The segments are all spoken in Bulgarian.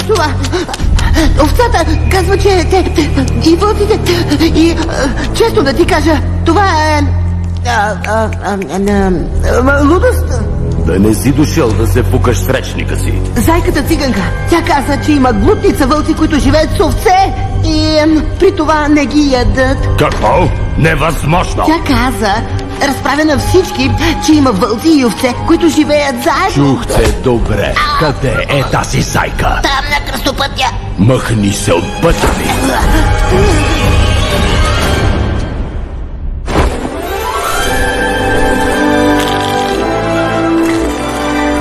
това? Овцата казва, че те и вълците и често да ти кажа, това е лудост. Да не си дошъл да се пукаш с речника си. Зайката циганка, тя каза, че има глутница вълци, които живеят с овце и при това не ги ядат. Какво? Невъзможно! Тя каза, разправя на всички, че има вълци и овце, които живеят заедно. Чух те добре. Къде е тази зайка? Там на кръстопътя. Махни се от пътя ми.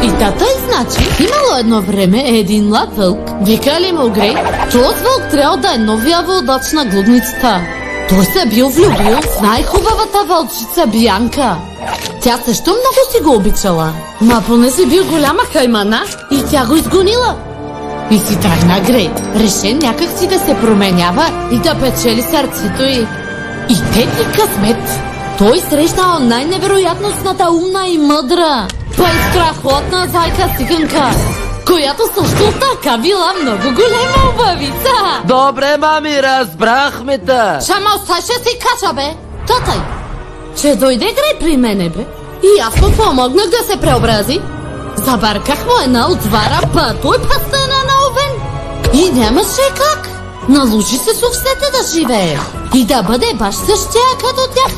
И тата значи, имало едно време един млад вълк, викали му Грей, този вълк трябва да е новия водач на глутницата. Той се бил влюбил в най-хубавата вълчица Бянка. Тя също много си го обичала, ма поне си бил голяма хаймана и тя го изгонила. И си тръгна Грей, решен някак си да се променява и да печели сърцето й. И те ти късмет. Той срещнал най-невероятностната умна и мъдра, страхотна зайка циганка, която също така била много голема убавица. Добре, мами, разбрахме те. Шама, оставаше си кача, бе. Татай, че дойде Грей при мене, бе. И аз му помогнах да се преобрази. Забърках му една отвара, па той пастена на овен. И нямаше как. Наложи се с овцете да живее и да бъде баш същия като тях.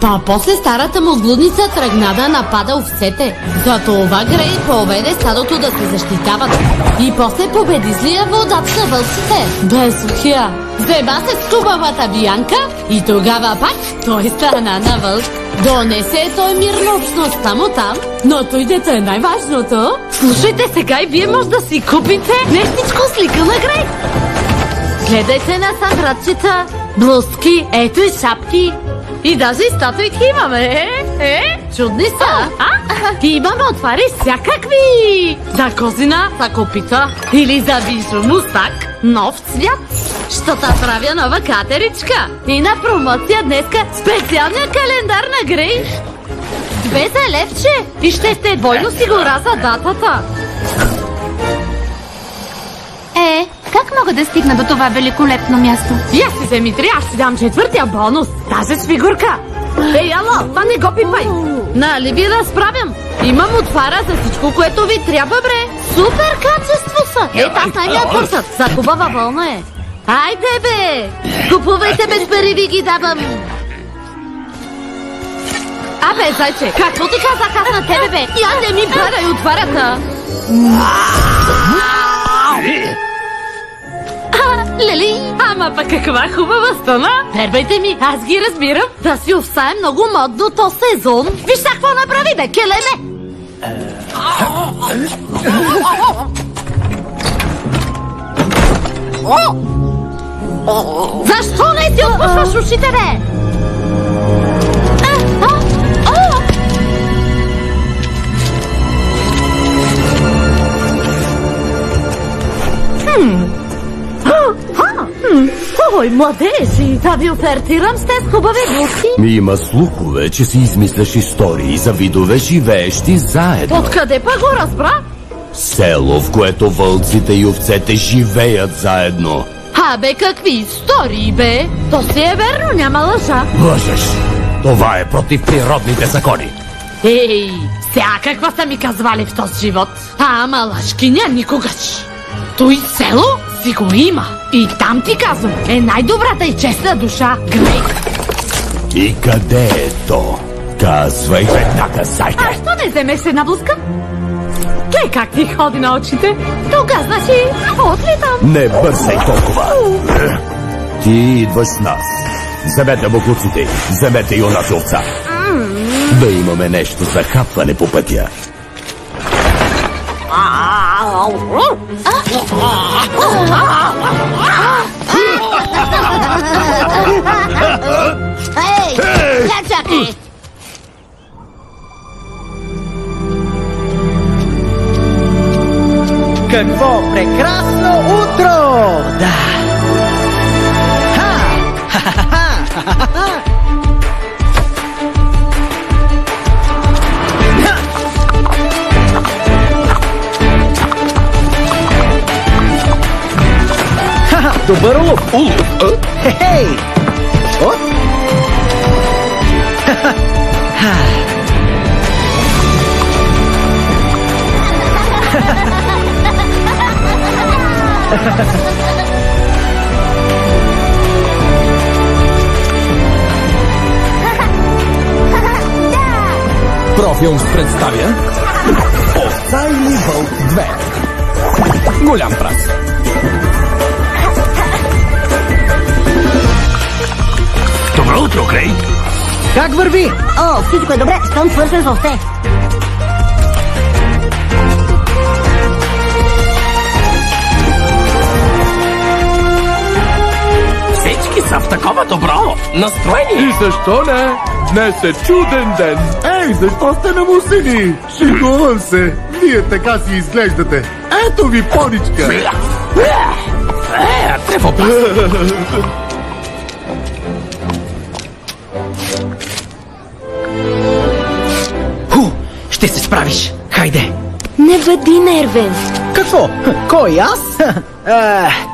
Па после старата му глудница тръгна да напада овцете. Затова Грей поведе стадото да се защитават. И после победи злия водач на вълците. Бе сухия. Взема се с хубавата Бянка и тогава пак той стана на вълк. Донесе той мирно общността му там, но той дето е най-важното. Слушайте, сега и вие може да си купите нещичко с лика на Грей. Гледайте насам, братчета. Блузки, ето и шапки. И даже и статуйки имаме, чудни са, И имаме отвари всякакви. За козина, за копита или за бижу мустак, нов цвят. Ще правя нова катеричка. И на промоция днеска специалния календар на Грей. 2 за левче и ще сте двойно сигура за датата. Как мога да стигна до това великолепно място? И аз си вземи 3, аз си дам 4-тия бонус. Даже с фигурка. Ало, това не го пипай. Нали ви разправям? Имам отвара за всичко, което ви трябва, бре. Супер качество са. Аз най-мият курсът. За хубава вълна е. Айде, бе. Купувайте без пари, ви ги давам. Абе, зайче, какво ти казах аз на тебе, бе? Я не ми барай отварата. Лели, ама пък каква хубава стана. Вербайте ми, аз ги разбирам. Да си овца е много модно то сезон. Виж са какво направи, бе, келеме. Защо не си отпушваш ушите, бе? Ой, младежи, да ви офертирам с тези хубави блузки. Има слухове, че си измисляш истории за видове живеещи заедно. Откъде па го разбра? Село, в което вълците и овцете живеят заедно. Абе, какви истории, бе? То си е верно, няма лъжа. Лъжеш! Това е против природните закони. Ей, всякаква са ми казвали в този живот. Ама лъжкиня никогаш. Той село си го има. И там ти казвам, е най-добрата и честна душа, Грей. И къде е то? Казвай веднага, зайка. А що не вземеш една блузка? Глей как ти ходи на очите. Тога, значи, отлитам. Не бързай толкова. Ти идваш с нас. Вземете буклуците, вземете и онази овца. Да имаме нещо за хапване по пътя. Ей, чакай! Какво прекрасно утро! Да! Добър улов! Хей! О! Профилмс представя Овца или вълк 2. Голям прас. Добро утро, Крей! Как върви? О, всичко е добре, щом свършен с овце. Всички са в такова добро настроение! И защо не? Днес е чуден ден. Ей, защо сте намусени? Шегувам се. Вие така си изглеждате. Ето ви поничка. Трево пас! Ще се справиш. Хайде. Не бъди нервен. Какво? Кой, аз?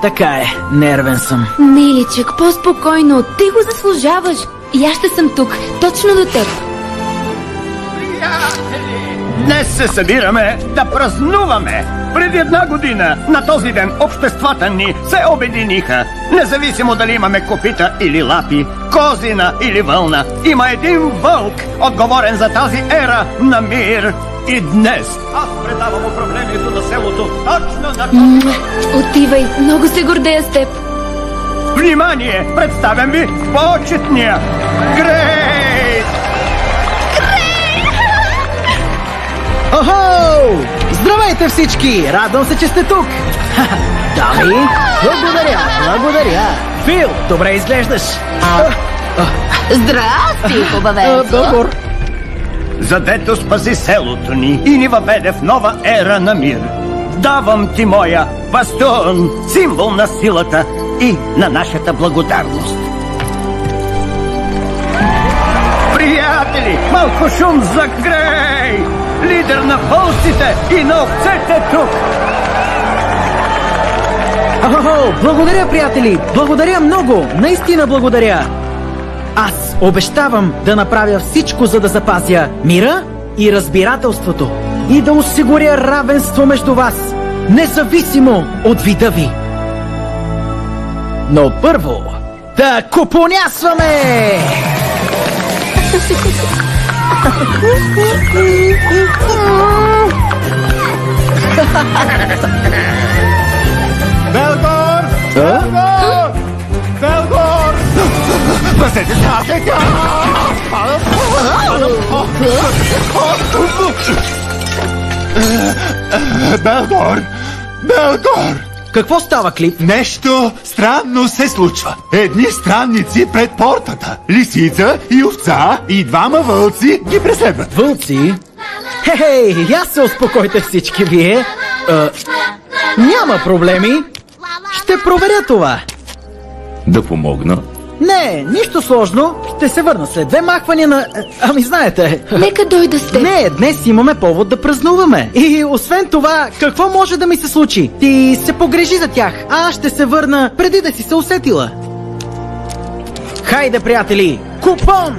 Така е. Нервен съм. Миличък, по-спокойно. Ти го заслужаваш. И аз ще съм тук, точно до теб. Днес се събираме да празнуваме. Преди 1 година, на този ден, обществата ни се обединиха. Независимо дали имаме копита или лапи, козина или вълна, има един вълк, отговорен за тази ера на мир. И днес аз предавам управлението на селото точно на... Отивай, много се гордея с теб. Внимание! Представям ви почетния Грей! Охо! Здравейте всички! Радвам се, че сте тук! Дами, благодаря! Фил, добре изглеждаш! Здрасти, хубавецо. Добър! Задето спаси селото ни и ни въведе в нова ера на мир. Давам ти моя бастон, символ на силата и на нашата благодарност. Приятели, малко шум за Грей! Лидер на вълците и на овцете тук! Благодаря, приятели! Благодаря много! Наистина благодаря! Аз обещавам да направя всичко, за да запазя мира и разбирателството и да осигуря равенство между вас, независимо от вида ви. Но първо да купонясваме! Белгор! Белгор! Белгор! Пазете се! Белгор! Белгор! Какво става, Клип? Нещо странно се случва. Едни странници пред портата. Лисица и овца и 2 вълци ги преследват. Вълци? Хей, я се успокойте всички вие. Няма проблеми. Ще проверя това. Да помогна. Не, нищо сложно. Ще се върна след 2 махвания на... Ами знаете... Нека дойда с теб. Не, днес имаме повод да празнуваме. И освен това, какво може да ми се случи? Ти се погрежи за тях, а аз ще се върна преди да си се усетила. Хайде, приятели! Купон!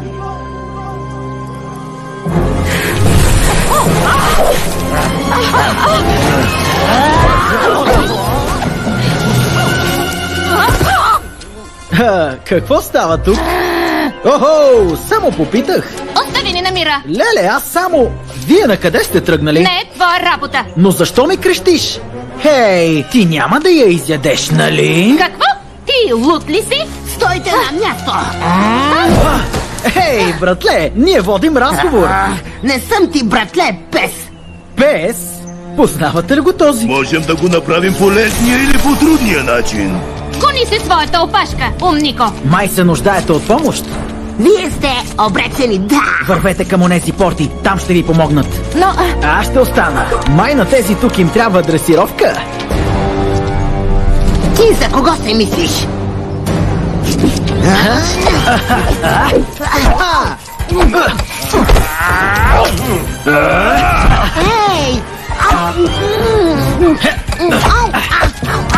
Какво става тук? Охо, само попитах. Остави ни на мира. Леле, аз само... Вие на къде сте тръгнали? Не е твоя работа. Но защо ми крещиш? Хей, ти няма да я изядеш, нали? Какво? Ти лут ли си? Стойте на място. Хей, братле, ние водим разговор. Не съм ти, братле, пес. Пес? Познавате ли го този? Можем да го направим по лесния или по трудния начин. Гони си своята опашка, умнико. Май се нуждаете от помощ. Вие сте обречени, да. Вървете към онези порти, там ще ви помогнат. Но... Аз ще остана. Май на тези тук им трябва дресировка. Ти за кого се мислиш? Ей!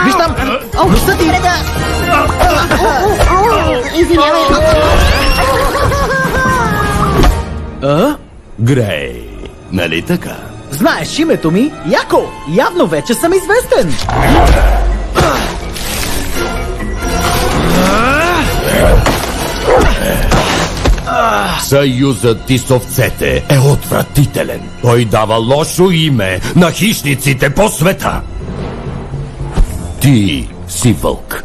Виж там! Носа ти! Грей, нали така? Знаеш името ми? Яко! Явно вече съм известен! Съюзът ти с овцете е отвратителен. Той дава лошо име на хищниците по света. Ти си вълк.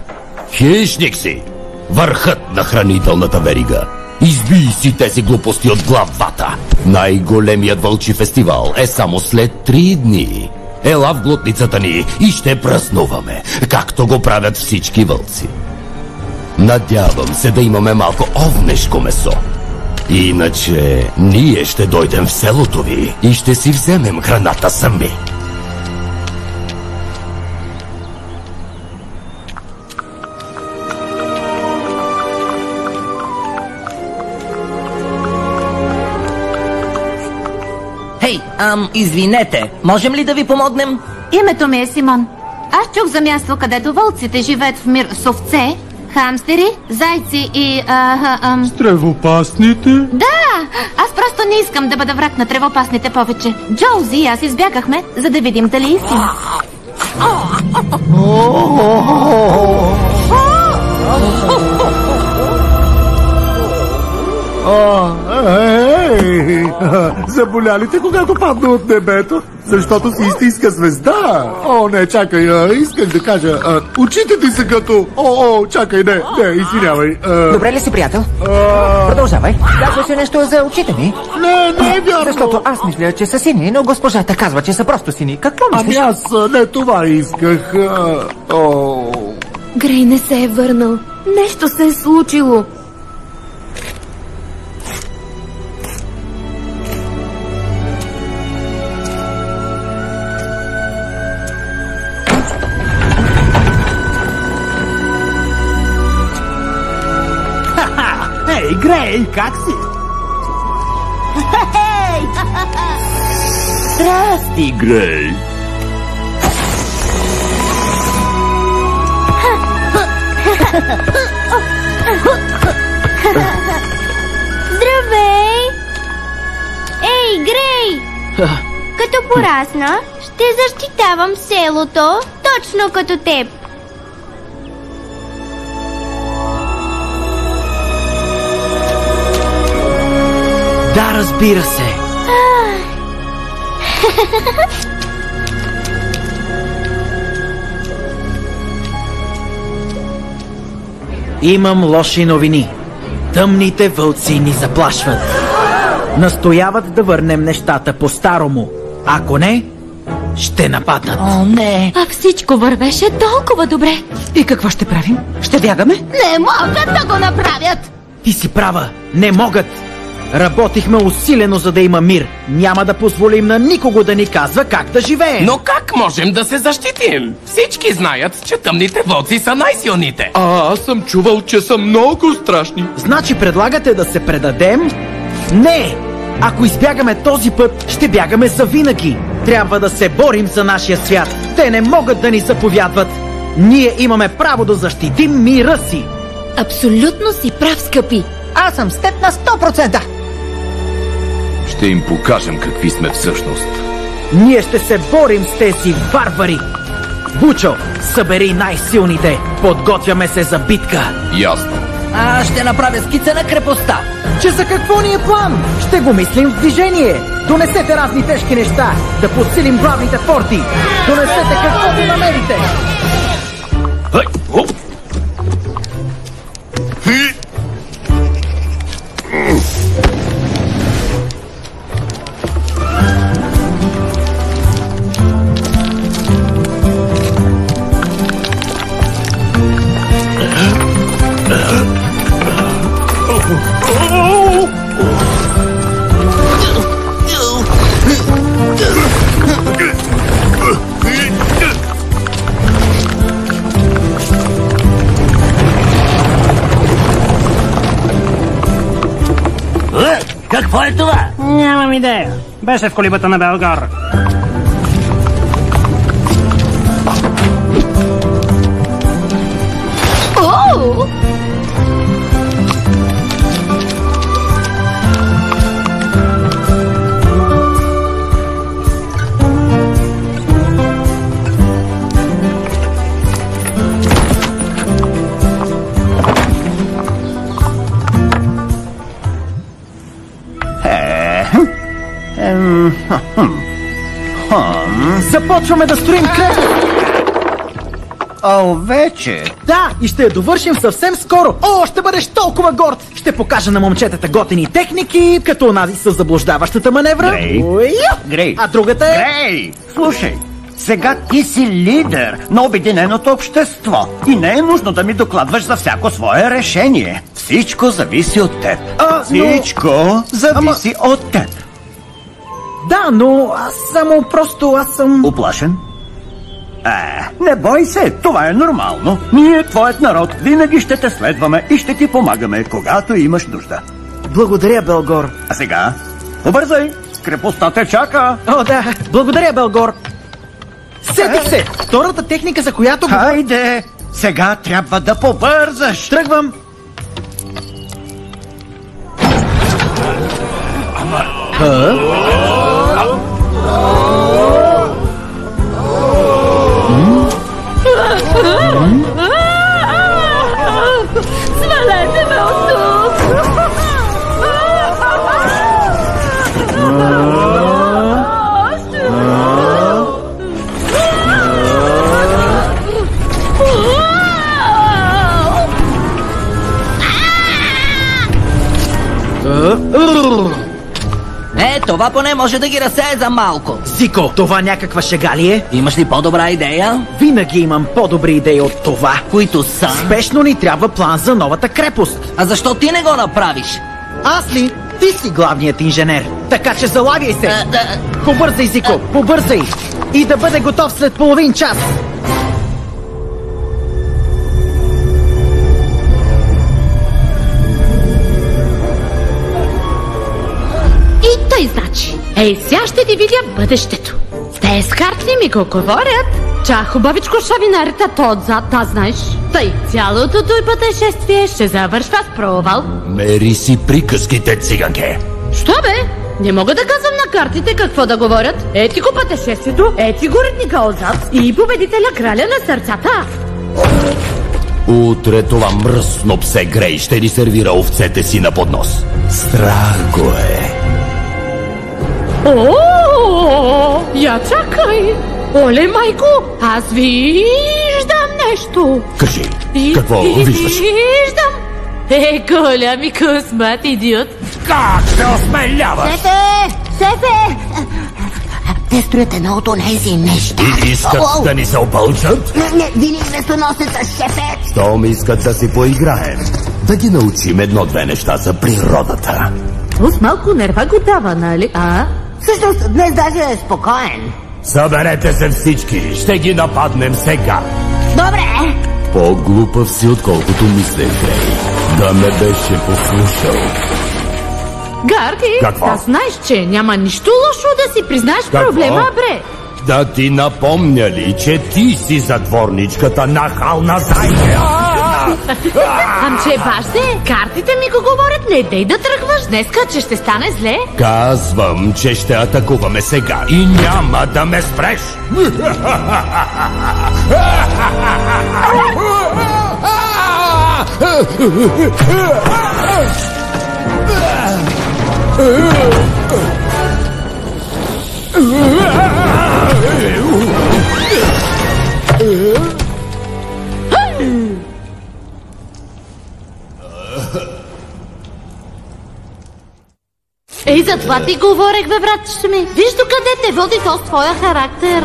Хищник си. Върхът на хранителната верига. Избий си тези глупости от главата. Най-големият вълчи фестивал е само след 3 дни. Ела в глутницата ни и ще празнуваме, както го правят всички вълци. Надявам се да имаме малко овнешко месо. Иначе ние ще дойдем в селото ви и ще си вземем храната сами. Хей, извинете, можем ли да ви помогнем? Името ми е Симон. Аз чух за място, където вълците живеят в мир с овце, хамстери, зайци и... Тревопасните? Да! Аз просто не искам да бъда враг на тревопасните повече. Джоузи и аз избягахме, за да видим дали е истина. Заболялите, когато падна от небето, защото си истинска звезда. О, не, чакай, исках да кажа, очите ти са като... Чакай, не, извинявай. Добре ли си, приятел? Продължавай. Казваше нещо за очите ми. Не е вярно. Защото аз мисля, че са сини, но госпожата казва, че са просто сини. Какво мислиш? Ами аз не това исках. Грей не се е върнал. Нещо се е случило. Ей, Грей, как си? Здрасти, Грей. Здравей! Ей, Грей! Като порасна, ще защитавам селото, точно като теб. Да, разбира се. Имам лоши новини. Тъмните вълци ни заплашват. Настояват да върнем нещата по-старому. Ако не, ще нападнат. О, не! А всичко вървеше толкова добре. И какво ще правим? Ще бягаме? Не могат да го направят! Ти си права, не могат. Работихме усилено, за да има мир. Няма да позволим на никого да ни казва как да живеем. Но как можем да се защитим? Всички знаят, че тъмните вълци са най-силните. Аз съм чувал, че са много страшни. Значи предлагате да се предадем? Не! Ако избягаме този път, ще бягаме завинаги. Трябва да се борим за нашия свят. Те не могат да ни заповядват. Ние имаме право да защитим мира си. Абсолютно си прав, скъпи. Аз съм с теб на 100%. Ще им покажем какви сме всъщност. Ние ще се борим с тези варвари. Бучо, събери най-силните. Подготвяме се за битка. Ясно. Аз ще направя скица на крепостта. Че за какво ни е план? Ще го мислим в движение. Донесете разни тежки неща. Да подсилим главните форти. Донесете каквото намерите. Какво е това? Нямам идея. Беше в колибата на Белгор. Започваме да строим крепост. О, вече? Да, и ще я довършим съвсем скоро. О, ще бъдеш толкова горд. Ще покажа на момчетата готини техники, като онази с заблуждаващата маневра. Грей. А другата е... Грей, слушай. Сега ти си лидер на обединеното общество и не е нужно да ми докладваш за всяко свое решение. Всичко зависи от теб. Всичко зависи от теб. Да, но аз съм... Уплашен? Не бой се, това е нормално. Ние, твоят народ, винаги ще те следваме и ще ти помагаме, когато имаш нужда. Благодаря, Белгор. А сега, побързай, крепостта те чака. О, да, благодаря, Белгор. Сетих се! Втората техника, за която... Хайде! Сега трябва да побързаш! Тръгвам! Свалете ме от тук! Това поне може да ги разсее за малко. Зико, това някаква шега ли е? Имаш ли по-добра идея? Винаги имам по-добри идеи от това. Които са? Спешно ни трябва план за новата крепост. А защо ти не го направиш? Аз ли? Ти си главният инженер. Така че залагай се. Побързай, Зико, побързай. И да бъде готов след половин час. Тъй значи. Ей, сега ще ти видя бъдещето. Те с Хартли ми го говорят. Ча хубавичко шавинарите то отзад, да знаеш. Тъй, цялото той пътешествие ще завършва с провал. Мери си приказките, циганке. Що бе? Не мога да казвам на картите какво да говорят. Ети го пътешествието, ети го редника отзад и победителя краля на сърцата. Утре това мръсно псе Грей ще ни сервира овцете си на поднос. Страх го е. О, я чакай! Оле, майко, аз виждам нещо! Кажи, какво виждаш? Виждам! Голями късмет, идиот! Как се осмеляваш? Сефе! Те строят едно от онези неща. И искат да ни се опълчат? Не, вини местоносеца, шефе! Щом искат да си поиграем, да ги научим едно-две неща за природата. С малко нерва го дава, нали? Всъщност, днес даже е спокоен. Съберете се всички, ще ги нападнем сега. Добре! По-глупав си, отколкото мислех, Грей. Да ме беше послушал. Гарди, какво? Да знаеш, че няма нищо лошо да си признаеш проблема, бре. Да ти напомня ли, че ти си затворничката нахална зайка? Амче, бажде, картите ми го говорят, не дей да тръгваш днеска, че ще стане зле. Казвам, че ще атакуваме сега и няма да ме спреш. Ей, затова ти говорех, бе, братче ми. Виж докъде те води то с твоя характер.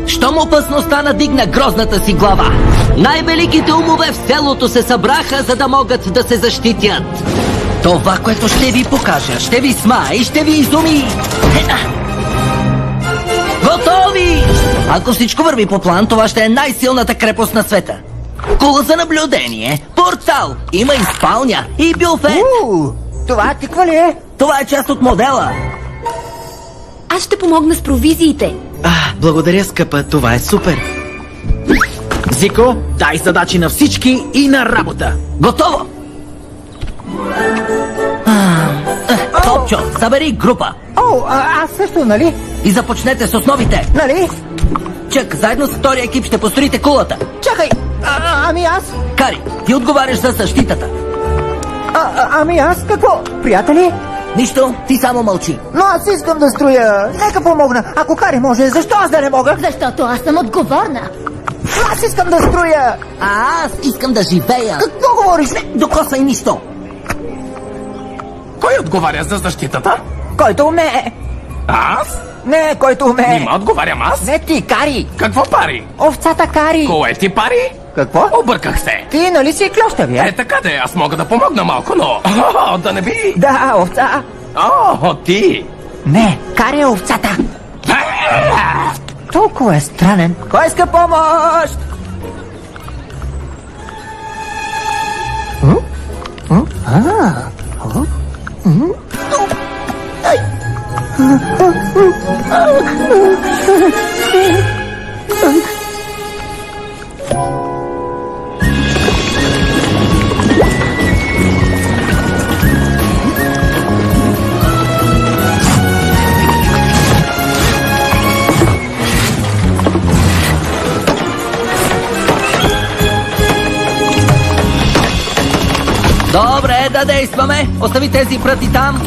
Щом опасността надигна грозната си глава, най-великите умове в селото се събраха, за да могат да се защитят. Това, което ще ви покажа, ще ви смае и ще ви изуми. Готови! Ако всичко върви по план, това ще е най-силната крепост на света. Кула за наблюдение, портал, има и спалня, и бюфет. Това тиква ли е? Това е част от модела. Аз ще помогна с провизиите. Благодаря, скъпа, това е супер. Зико, дай задачи на всички и на работа. Готово! Топчо, събери група. Аз също, нали? И започнете с основите. Нали? Чак, заедно с втория екип ще построите кулата. Чакай! Ами аз? Кари, ти отговаряш за защитата. Ами аз какво? Приятели? Нищо, ти само мълчи. Но аз искам да строя. Нека помогна. Ако Кари може, защо аз да не мога? Защото аз съм отговорна. Аз искам да строя. А аз искам да живея. Какво говориш? Докосвай нищо. Кой отговаря за защитата? Който умее. Аз? Не, който умее. Нима отговарям аз? Не ти, Кари. Какво пари? Овцата Кари. Кое ти пари? Какво? Обърках се. Ти нали си клющавия? Така де, аз мога да помогна малко, но... да не би... Да, овца. Ти. Не, Кари е овцата. Толкова е странен. Кой иска помощ? Добре, да действаме. Остави тези пръти там.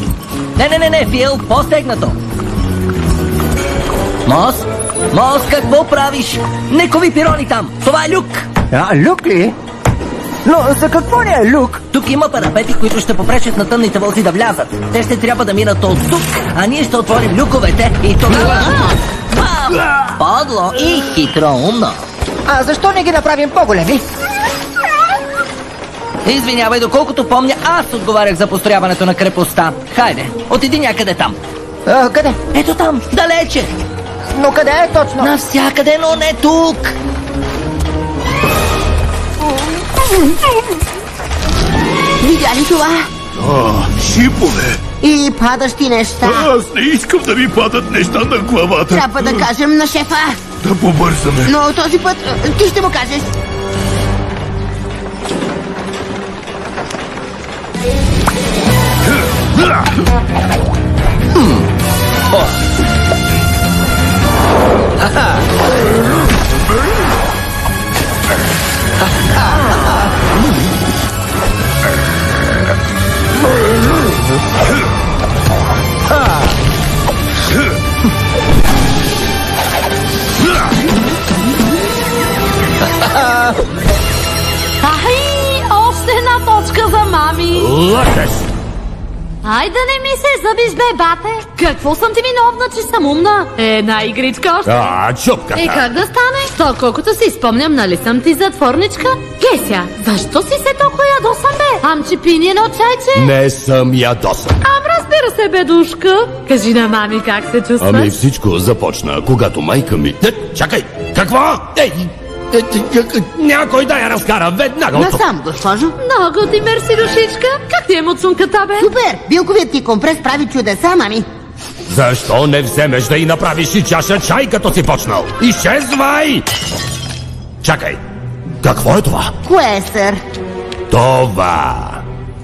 Не, Фил, по-стегнато. Мос, какво правиш? Некови пирони там. Това е люк. Люк ли? Но за какво не е люк? Тук има парапети, които ще попречат на тъмните вълци да влязат. Те ще трябва да минат от тук, а ние ще отворим люковете и тогава... Подло и хитроумно. А защо не ги направим по-големи? Извинявай, доколкото помня, аз отговарях за построяването на крепостта. Хайде, отиди някъде там. Къде? Ето там, далече. Но къде е точно? Навсякъде, но не тук. Видя ли това? Шипове. И падащи неща. Аз не искам да ми падат неща на главата. Трябва да кажем на шефа. Да побързаме. Но този път ти ще му кажеш. Още една точка за мами. Лъжеш! Ай да не ми се забиш, бе, бате. Какво съм ти виновна, че съм умна? Една игричка още. Чупката. И как да стане? То колкото си спомням, нали съм ти затворничка? Геся, защо си се толкова ядосан, бе? Амче пини едно чайче? Не съм ядосан. Разбира се, бе, душка. Кажи на мами как се чувстваш. Всичко започна, когато майка ми... Чакай! Какво? Някой да я разкара веднага от тук. Насам, госпожо. Много ти мерси, душичка. Как ти е муцунката, бе? Супер! Билковият ти компрес прави чудеса, мами. Защо не вземеш да й направиш и чаша чай, като си почнал? Изчезвай! Чакай, какво е това? Кое, сър? Това.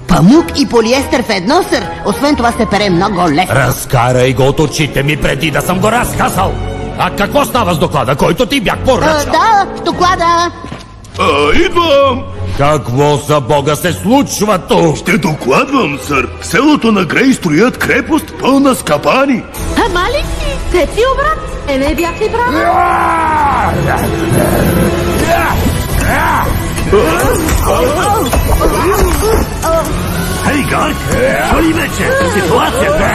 Памук и полиестер в едно, сър. Освен това се пере много лесно. Разкарай го от очите ми преди да съм го разкасал. А какво става с доклада, който ти бях поръчал? Да, доклада. Идвам! Какво за Бога се случва тук? Ще докладвам, сър. В селото на Грей строят крепост пълна с капани. Малик ти, те ти обрат. Не бях ли права? Хей, Гарк! Чули вече? Ситуацията!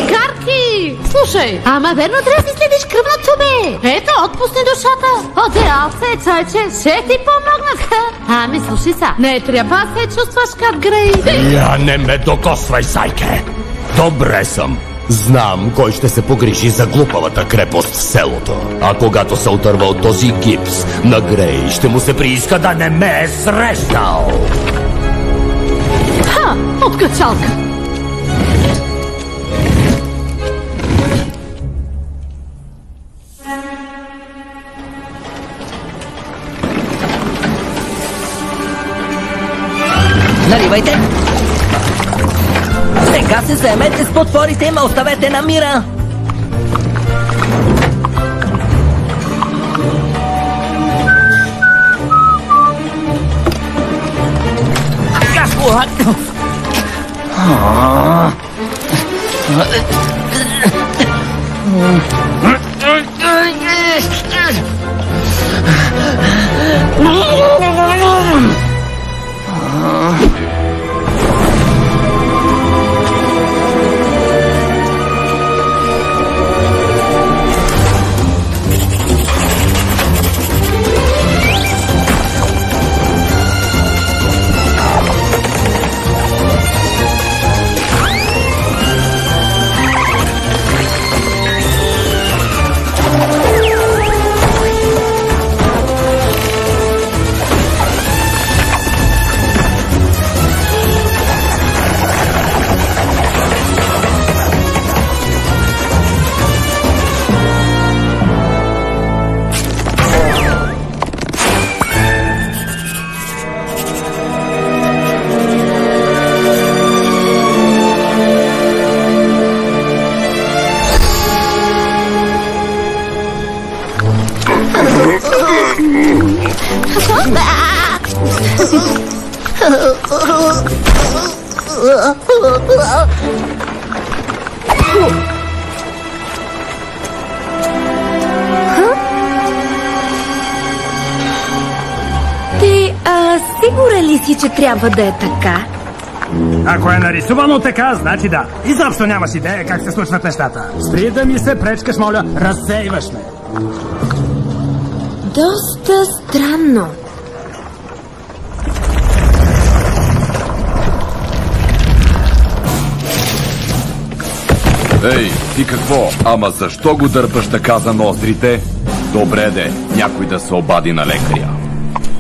Гарки! Слушай, ама верно трябва да си следиш кръвното, бе. Ето, отпусни душата. Отдел се, чайче, ще ти помогна. Ами, слушай са, не трябва да се чувстваш как Грей. Я не ме докосвай, сайке. Добре съм. Знам кой ще се погрижи за глупавата крепост в селото. А когато се отърва от този гипс, на Грей ще му се прииска да не ме е срещал. Откачалка. Наливайте! Сега се заемете с потворите, ма оставете на Мира! Ти, сигурен ли си, че трябва да е така? Ако е нарисувано така, значи да. Изобщо нямаш идея как се случват нещата. Спри да ми се пречкаш, моля, разсейваш ме. Доста странно. Ей, ти какво? Ама защо го дърпаш така за ноздрите? Добре де, някой да се обади на лекаря.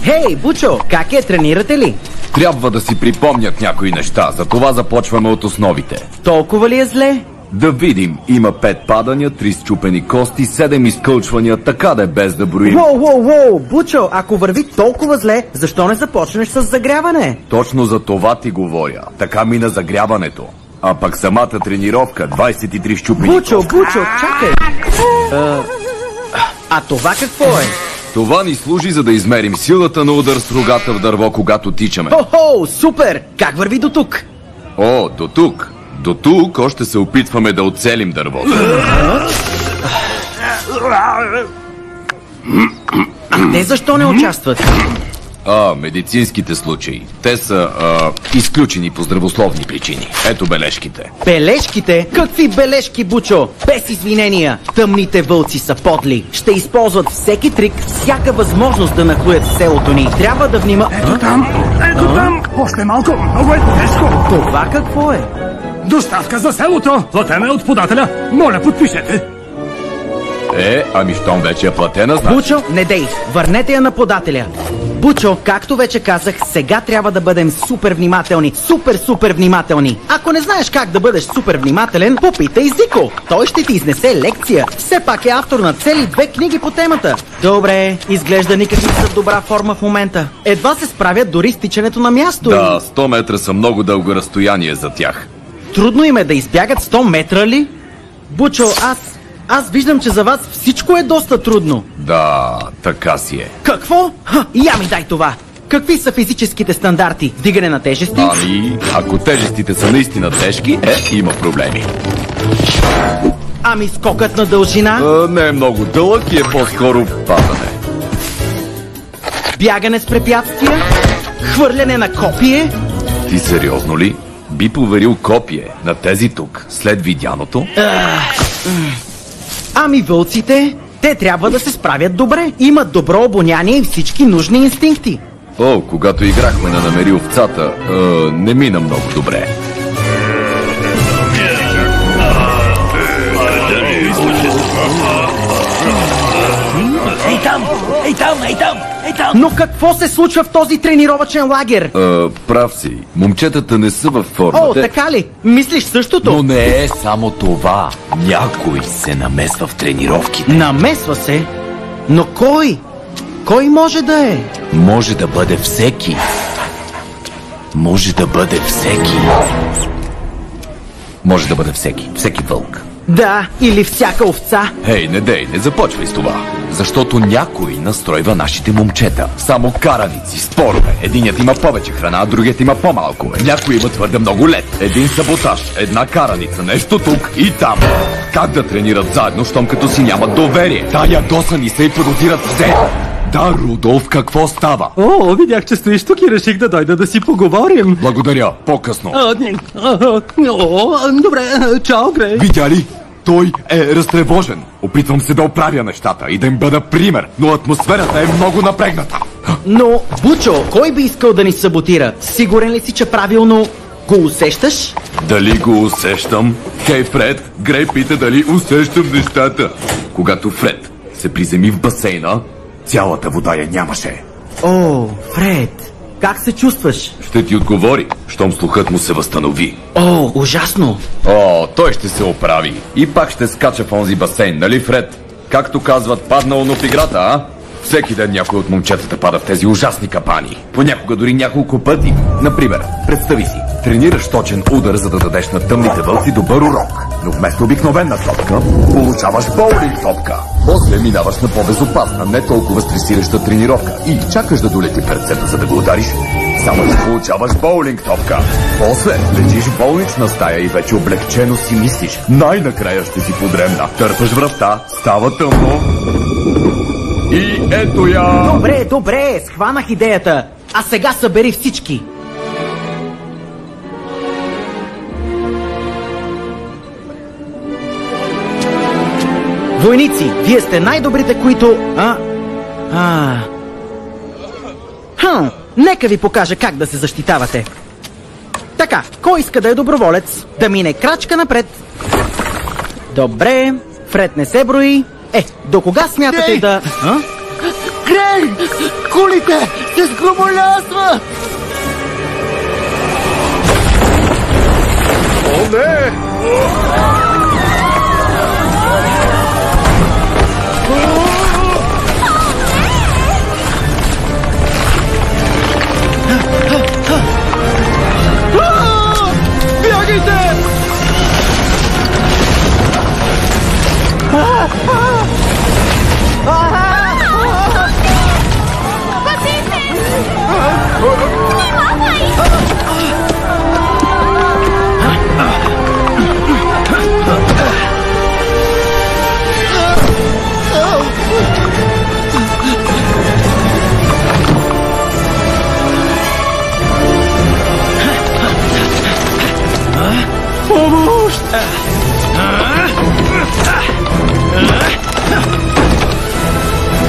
Хей, Бучо, как е? Тренирате ли? Трябва да си припомнят някои неща, затова започваме от основите. Толкова ли е зле? Да видим, има 5 падания, 3 счупени кости, 7 изкълчвания, така да е без да броим. Воу, Бучо, ако върви толкова зле, защо не започнеш с загряване? Точно за това ти говоря. Така мина загряването. А пък самата тренировка, 23 счупени Бучо, кости. Бучо, чакай! А това какво е? Това ни служи за да измерим силата на удар с рогата в дърво, когато тичаме. Хо-хо, супер! Как върви до тук? О, до тук. До тук още се опитваме да оцелим дървото. А те защо не участват? Медицинските случаи. Те са изключени по здравословни причини. Ето бележките. Бележките? Какви бележки, Бучо? Без извинения. Тъмните вълци са подли. Ще използват всеки трик, всяка възможност да нахлуят в селото ни. Трябва да Ето там! Още малко, много е тежко. Това какво е? Доставка за селото! Платена е от подателя. Моля, подпишете. Ами щом вече е платена, значи. Бучо, не дей! Върнете я на подателя! Бучо, както вече казах, сега трябва да бъдем супер внимателни. Супер внимателни. Ако не знаеш как да бъдеш супер внимателен, попитай Зико. Той ще ти изнесе лекция. Все пак е автор на цели 2 книги по темата. Добре, изглежда никак не са в добра форма в момента. Едва се справят дори с тичането на място. Да, 100 метра са много дълго разстояние за тях. Трудно им е да избягат 100 метра ли? Бучо, аз виждам, че за вас всичко е доста трудно. Да, така си е. Какво? Я ми дай това. Какви са физическите стандарти? Дигане на тежести? Ами, ако тежестите са наистина тежки, има проблеми. Ами скокът на дължина? Не е много дълъг и е по-скоро падане. Бягане с препятствия? Хвърляне на копие? Ти сериозно ли? Би поверил копие на тези тук, след видяното? Ами вълците? Те трябва да се справят добре. Имат добро обоняние и всички нужни инстинкти. Когато играхме на намери овцата, не мина много добре. Ей там! Но какво се случва в този тренировъчен лагер? Прав си. Момчетата не са във форма. Така ли? Мислиш същото? Но не е само това. Някой се намесва в тренировките. Намесва се? Но кой? Кой може да е? Може да бъде всеки. Може да бъде всеки. Може да бъде всеки. Всеки вълк. Да, или всяка овца. Хей, не започвай с това. Защото някой настройва нашите момчета. Само караници, спорове. Единият има повече храна, а другият има по-малко. Някой има твърде много лед. Един саботаж, една караница, нещо тук и там. Как да тренират заедно, щом като си нямат доверие? Да, ядосани се и подозират все. Да, Рудолф, какво става? О, видях, че стоиш тук и реших да дойда да си поговорим. Благодаря, по-късно. Добре, чао, Грей. Видя ли? Той е разтревожен. Опитвам се да оправя нещата и да им бъда пример, но атмосферата е много напрегната. Но, Бучо, кой би искал да ни саботира? Сигурен ли си, че правилно го усещаш? Дали го усещам? Хей, Фред, Грей пита дали усещам нещата. Когато Фред се приземи в басейна, цялата вода я нямаше. О, Фред, как се чувстваш? Ще ти отговори, щом слухът му се възстанови. О, ужасно. О, той ще се оправи. И пак ще скача в онзи басейн, нали, Фред? Както казват, паднало но в играта, а? Всеки ден някой от момчетата пада в тези ужасни капани. Понякога дори няколко пъти. Например, представи си, тренираш точен удар, за да дадеш на тъмните вълци добър урок. Но вместо обикновена топка, получаваш боулинг топка. После минаваш на по-безопасна, не толкова стресираща тренировка и чакаш да долети перцето, за да го удариш. Само че получаваш боулинг топка. После лежиш в болнична стая и вече облегчено си мислиш. Най-накрая ще си подремна. Търпаш врата, става тъмно. И ето я! Добре, схванах идеята. А сега събери всички. Войници, вие сте най-добрите, които... Нека ви покажа как да се защитавате. Така, кой иска да е доброволец? Да мине крачка напред. Добре, Фред не се брои. До кога смятате да... Грей! Кулите се сгромолясват! О, не! Бягайте! Помощ!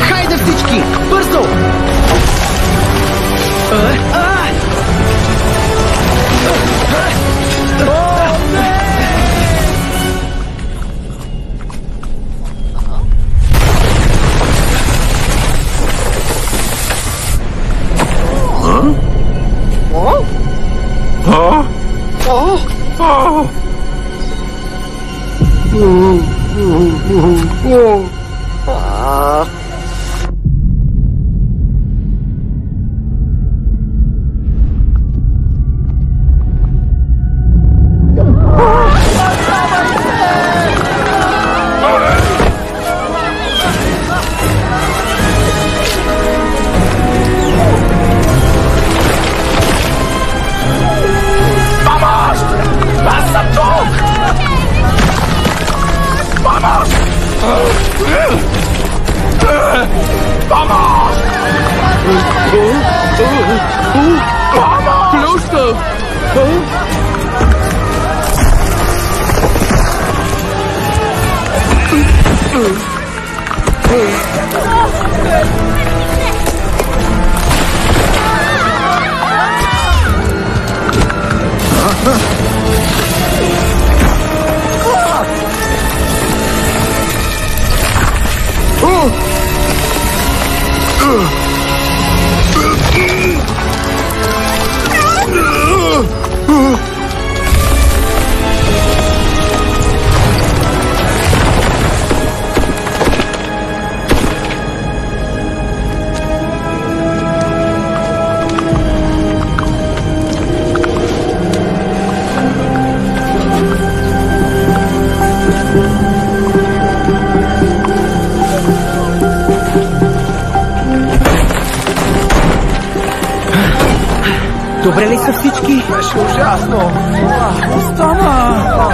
Хайде всички! Бързо! Добре ли са всички? Беше ужасно. Стана!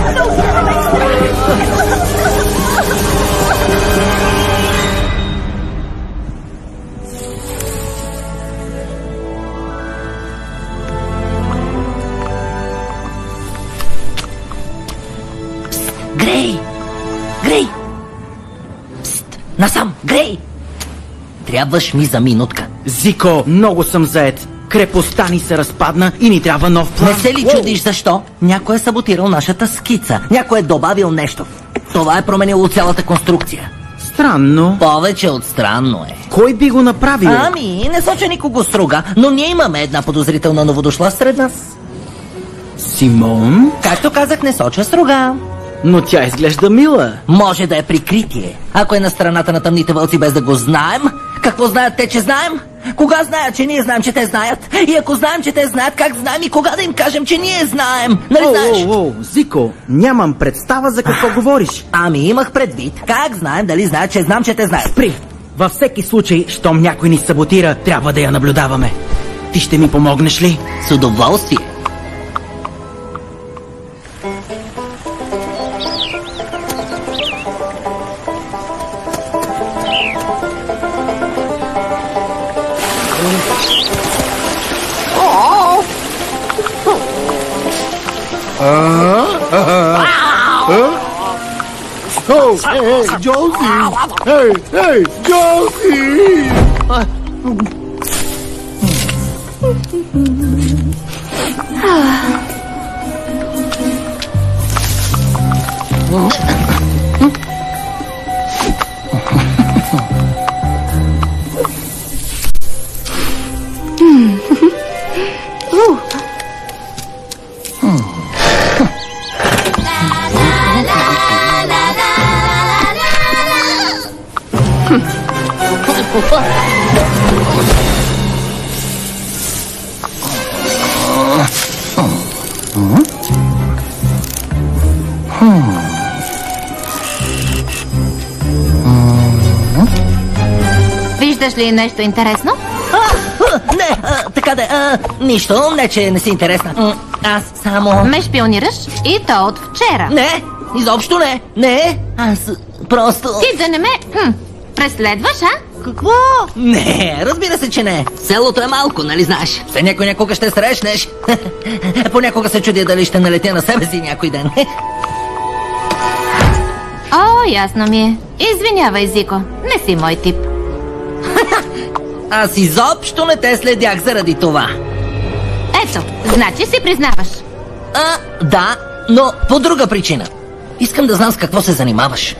Грей! Грей! Пст, насам, Грей! Трябваш ми за минутка. Зико, много съм заед. Крепостта ни се разпадна и ни трябва нов план. Не се ли чудиш защо? Някой е саботирал нашата скица. Някой е добавил нещо. Това е променило цялата конструкция. Странно. Повече от странно е. Кой би го направил? Ами, не соча никого строга, но ние имаме една подозрителна новодошла сред нас. Симон? Както казах, не соча строга. Но тя изглежда мила. Може да е прикритие. Ако е на страната на тъмните вълци без да го знаем, какво знаят те, че знаем? Кога знаят, че ние знаем, че те знаят? И ако знаем, че те знаят, как знаем и кога да им кажем, че ние знаем? Нали знаеш? Зико, нямам представа за какво говориш. Ами имах предвид. Как знаем, дали знаят, че знам, че те знаят? Спри! Във всеки случай, щом някой ни саботира, трябва да я наблюдаваме. Ти ще ми помогнеш ли? С удоволствие. Oh, hey, Josie! Hey, Josie! Виждаш ли нещо интересно? Не, така да, нищо, не че не си интересна. Аз само... Ме шпионираш и то от вчера. Не, изобщо не, не, аз просто... Ти да не ме преследваш, а? Какво? Не, разбира се, че не. Селото е малко, нали знаеш? Все някой някога ще срещнеш. Понякога се чудя дали ще налетя на себе си някой ден. О, ясно ми е. Извинявай, Зико, не си мой тип. Аз изобщо не те следях заради това. Ето, значи си признаваш. Да, но по друга причина. Искам да знам с какво се занимаваш.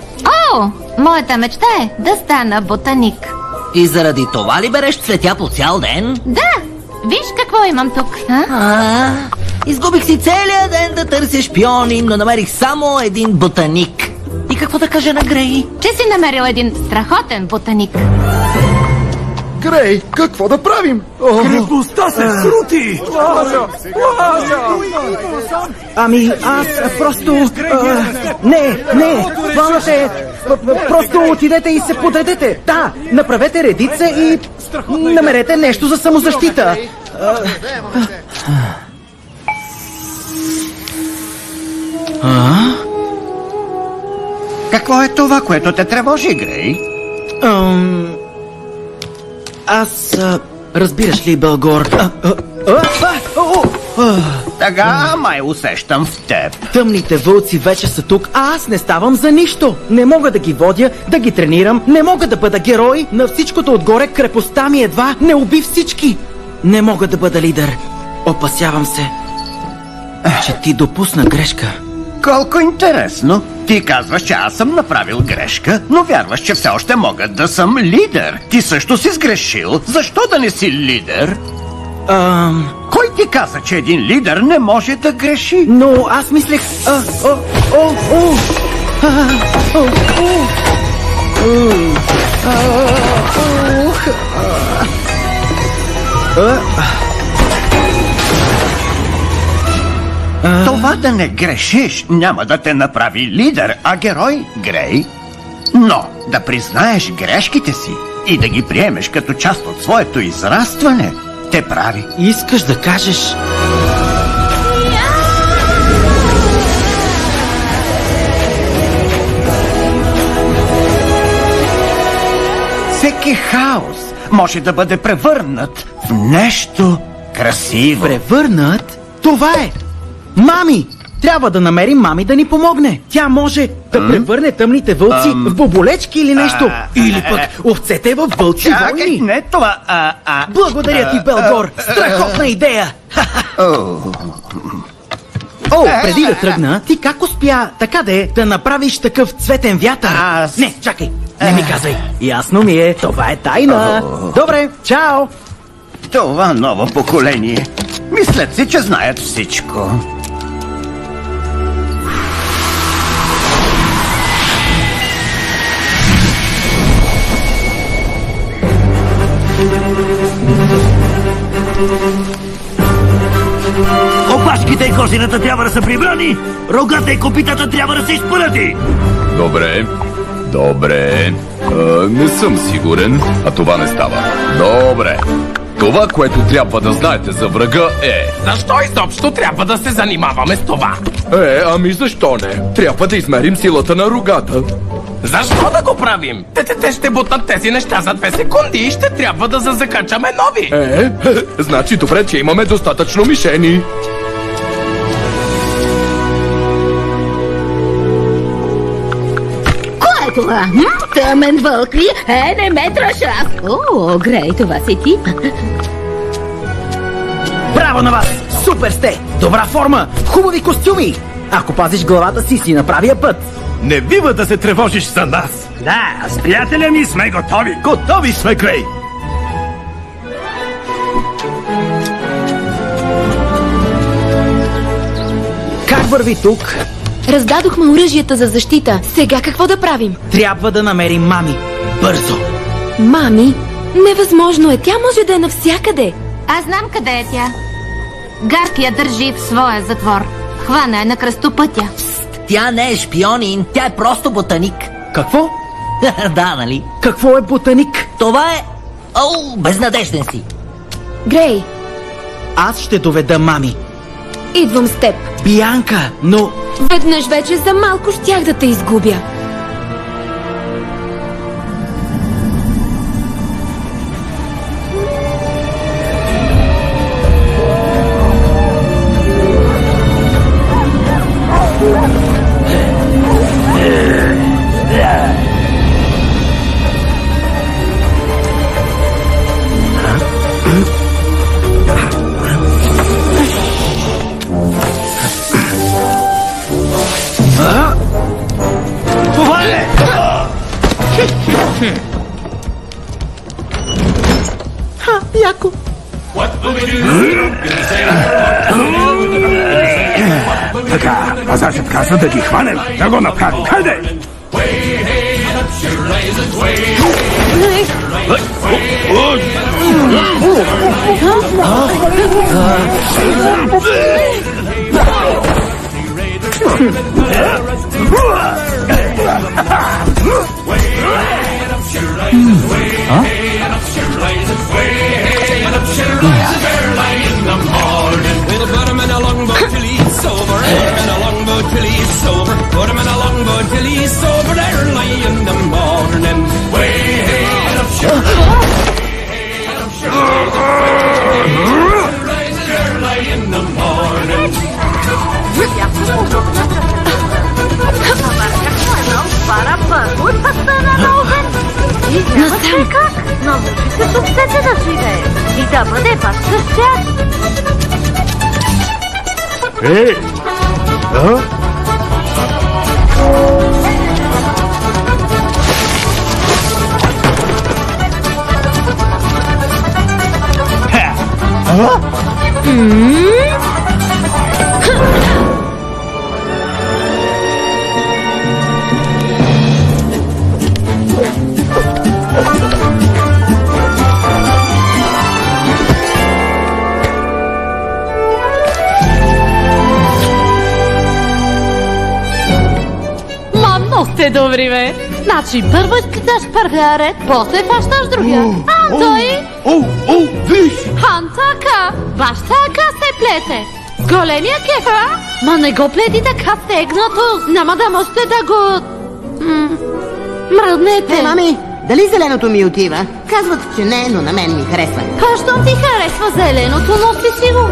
О, моята мечта е да стана ботаник. И заради това ли береш цветя по цял ден? Да, виж какво имам тук. Изгубих си целия ден да търся шпиони, но намерих само един ботаник. И какво да кажа на Грей? Че си намерил един страхотен ботаник. Грей, какво да правим? Крепостта се срути! Ами, аз просто... Не, планът е... Просто отидете и се подредете. Да, направете редица и... намерете нещо за самозащита. Какво е това, което те тревожи, Грей? Аз... разбираш ли, Бългор... Тага, май усещам в теб. Тъмните вълци вече са тук, а аз не ставам за нищо. Не мога да ги водя, да ги тренирам, не мога да бъда герой. На всичкото отгоре крепостта ми едва не уби всички. Не мога да бъда лидер. Опасявам се, че ти допусна грешка. Колко интересно. Ти казваш, че аз съм направил грешка, но вярваш, че все още мога да съм лидер. Ти също си сгрешил. Защо да не си лидер? Кой ти каза, че един лидер не може да греши? Но аз мислех... Това да не грешиш няма да те направи лидер, а герой, Грей. Но да признаеш грешките си и да ги приемеш като част от своето израстване, те прави. Искаш да кажеш... Всеки хаос може да бъде превърнат в нещо красиво. Превърнат? Това е! Мами! Трябва да намерим мами да ни помогне. Тя може да превърне тъмните вълци в боболечки или нещо. Или пък овцете в вълци войни. Не това, Благодаря ти, Белгор! Страхотна идея! О, преди да тръгна, ти как успя така да направиш такъв цветен вятър? Не, чакай, не ми казвай. Ясно ми е, това е тайна. Добре, чао! Това ново поколение. Мислят си, че знаят всичко. Опашките и козината трябва да са прибрани, рогата и копитата трябва да са изпърнати. Добре. Не съм сигурен, а това не става. Добре. Това, което трябва да знаете за врага е... Защо изобщо трябва да се занимаваме с това? Ами защо не? Трябва да измерим силата на рогата. Защо да го правим? Те ще бутнат тези неща за 2 секунди и ще трябва да закачаме нови. Значи добре, че имаме достатъчно мишени. Кой е това? Тъмен вълк ли? Не ме траша! О, Грей, това си ти. Браво на вас! Супер сте! Добра форма! Хубави костюми! Ако пазиш главата си на правия път. Не бива да се тревожиш за нас. Да, с приятеля ми сме готови. Готови сме, Грей. Как върви тук? Раздадохме оръжията за защита. Сега какво да правим? Трябва да намерим мами. Бързо! Мами? Невъзможно е. Тя може да е навсякъде. Аз знам къде е тя. Гарк я държи в своя затвор. Хвана е на кръстопътя. Тя не е шпионин, тя е просто ботаник. Какво? Да, нали? Какво е ботаник? Това е... безнадежден си. Грей. Аз ще доведа мами. Идвам с теб. Бианка, но... Веднъж вече за малко щях да те изгубя. Яко. Така, пазачът каза да ги хванем. Да го направим. Хайде! Научи се с овцете да живее и да бъде пак с тях. Много сте добри, бе! Значи, първо изплиташ първия ред, после фащаш другия. А той... Виж! Така, баш така се плете. С големия кефа, ма не го плети така стегнато. Няма да можете да го... мръднете. Мами, дали зеленото ми отива? Казват, че не, но на мен ми харесва. Щом ти харесва зеленото, носи си го.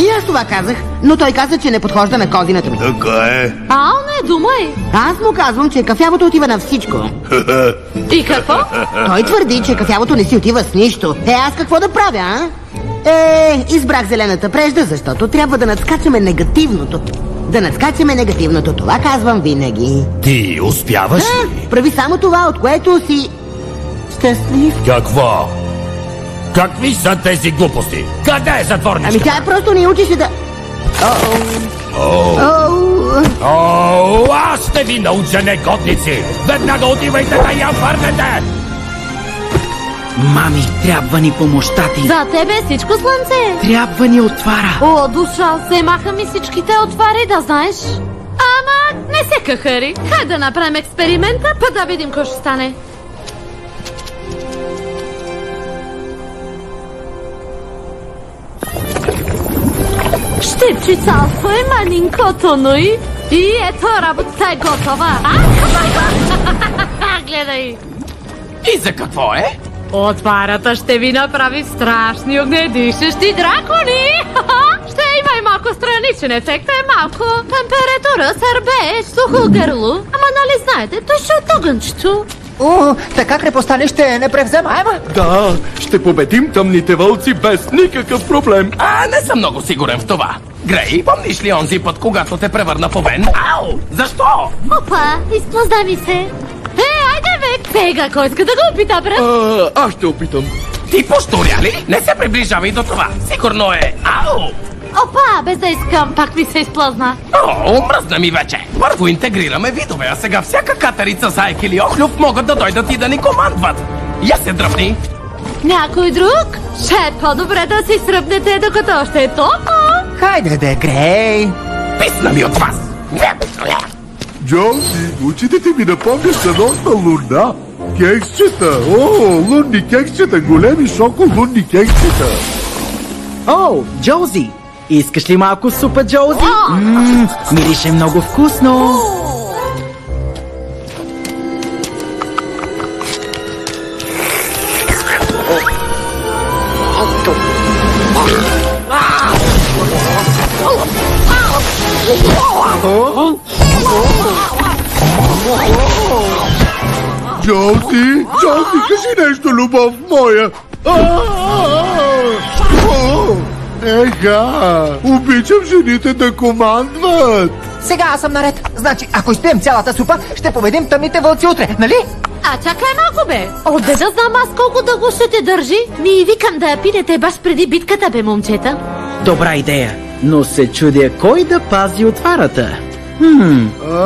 И аз това казах, но той каза, че не подхожда на козината ми. Така е. Не думай. Аз му казвам, че кафявото отива на всичко. И какво? Той твърди, че кафявото не си отива с нищо. Аз какво да правя, а? Избрах зелената прежда, защото трябва да надскачаме негативното. Да надскачаме негативното, това казвам винаги. Ти успяваш ли? Прави само това, от което си... щастлив. Какво? Какви са тези глупости? Къде е затворничката? Тя просто ни учеше да... Аз ще ви науча, негодници! Веднага отивайте да я върнете! Мами, трябва ни помощта ти. За тебе всичко, слънце. Трябва ни отвара. Душа, вземаха ми всичките отвари, да знаеш. Ама, не се кахари. Хайде да направим експеримента, па да видим какво ще стане. Щипчица, свой маленькото, но и ето работа е готова. Гледай. И за какво е? Отварата ще ви направи страшни огнедишещи дракони. Ще има и малко страничен ефект, малко температура, сърбеж, сухо гърло. Ама нали знаете, той ще от огънчето. Така крепостта ни ще е непревземаема? Да, ще победим тъмните вълци без никакъв проблем. Не съм много сигурен в това. Грей, помниш ли онзи път, когато те превърна в овен? Ау! Защо? Опа, изплъзна ми се. Айде бе, сега кой иска да го опита, брат? Аз ще опитам. Ти поштуря ли? Не се приближавай до това. Сигурно е... Ау! Опа, без да искам, пак ми се изплъзна. Мръзна ми вече. Първо интегрираме видове, а сега всяка катерица, зайк или охлюв могат да дойдат и да ни командват. Я се дръпни. Някой друг? Ще е по-добре да си сръбнете, докато още е топло. Хайде де, Грей. Писна ми от вас. Джози, очите ти ми напомнят за нощна луна. Кексчета. Лунни кексчета. Големи шоко-лунни кексчета. Джози, искаш ли малко супа, Джози? Мирише много вкусно. Джози, кажи нещо, любов моя. Обичам жените да командват. Сега аз съм наред. Значи, ако изпием цялата супа, ще победим тъмните вълци утре, нали? Чакай малко, бе. Отде да знам аз колко дълго ще те държи. Ми викам да я пинете баш преди битката, бе, момчета. Добра идея, но се чудя кой да пази отварата.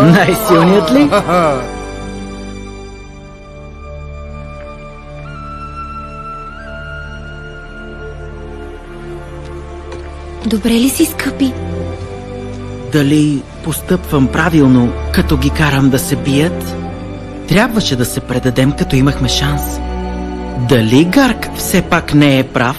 Най-силният ли? Добре ли си, скъпи? Дали постъпвам правилно, като ги карам да се бият? Трябваше да се предадем, като имахме шанс. Дали Гарк все пак не е прав?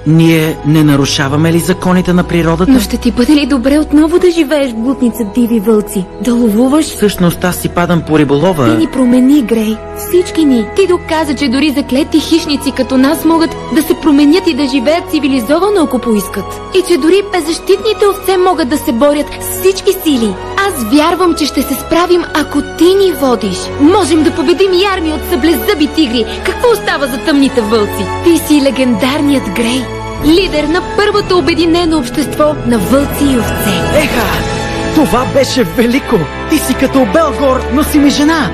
Ние не нарушаваме ли законите на природата? Но ще ти бъде ли добре отново да живееш в блудница диви вълци? Да ловуваш? Всъщност аз си падам по риболова. Ти ни промени, Грей. Всички ни. Ти доказа, че дори заклети хищници като нас могат да се променят и да живеят цивилизовано, ако поискат. И че дори беззащитните овце могат да се борят с всички сили. Аз вярвам, че ще се справим, ако ти ни водиш. Можем да победим и армия от съблезъби тигри. Какво остава за тъмните вълци? Ти си легендарният Грей. Лидер на първото обединено общество на вълци и овце. Това беше велико! Ти си като Белгор, но си ми жена!